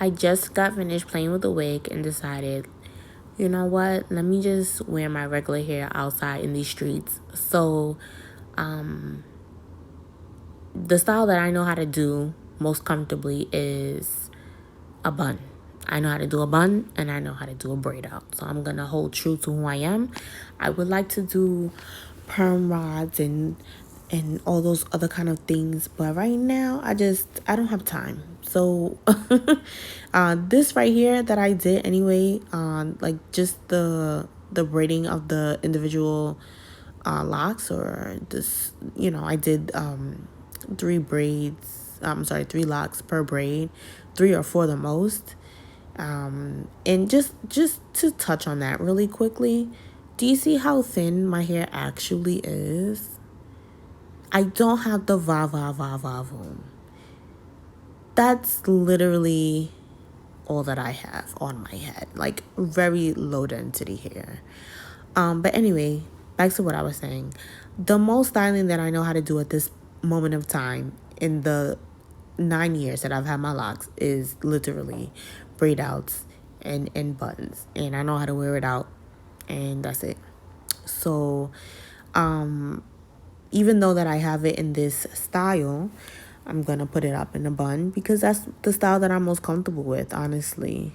I just got finished playing with the wig and decided, you know what, let me just wear my regular hair outside in these streets. So the style that I know how to do most comfortably is a bun. I know how to do a bun and I know how to do a braid out. So I'm going to hold true to who I am. I would like to do perm rods and all those other kind of things, but right now I don't have time. So this right here that I did anyway, like just the braiding of the individual locks, or this, I did 3 locks per braid, 3 or 4 the most. And just to touch on that really quickly, do you see how thin my hair actually is? I don't have the va-va-va-va-voom. That's literally all that I have on my head. Like, very low density hair. But anyway, back to what I was saying. The most styling that I know how to do at this moment of time in the 9 years that I've had my locks is literally braid outs and buttons. And I know how to wear it out, and that's it. So, even though that I have it in this style, I'm going to put it up in a bun because that's the style that I'm most comfortable with, honestly.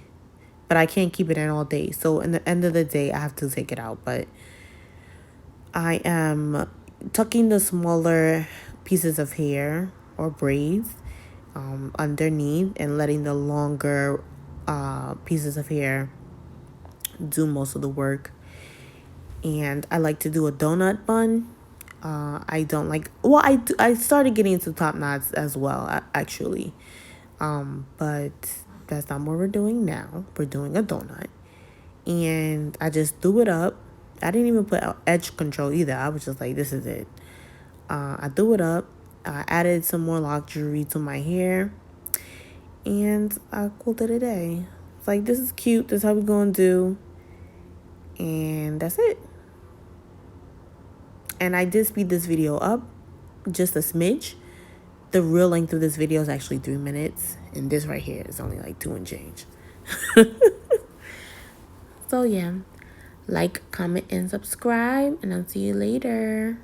But I can't keep it in all day. So in the end of the day, I have to take it out. But I am tucking the smaller pieces of hair or braids underneath and letting the longer pieces of hair do most of the work. And I like to do a donut bun. I don't like, well, I started getting into top knots as well, actually. But that's not what we're doing now. We're doing a donut. And I just threw it up. I didn't even put edge control either. I was just like, this is it. I threw it up. I added some more lock jewelry to my hair. And I called it a day. It's like, this is cute. This is how we're going to do. And that's it. And I did speed this video up just a smidge. The real length of this video is actually 3 minutes. And this right here is only like 2 and change. So yeah. Like, comment, and subscribe. And I'll see you later.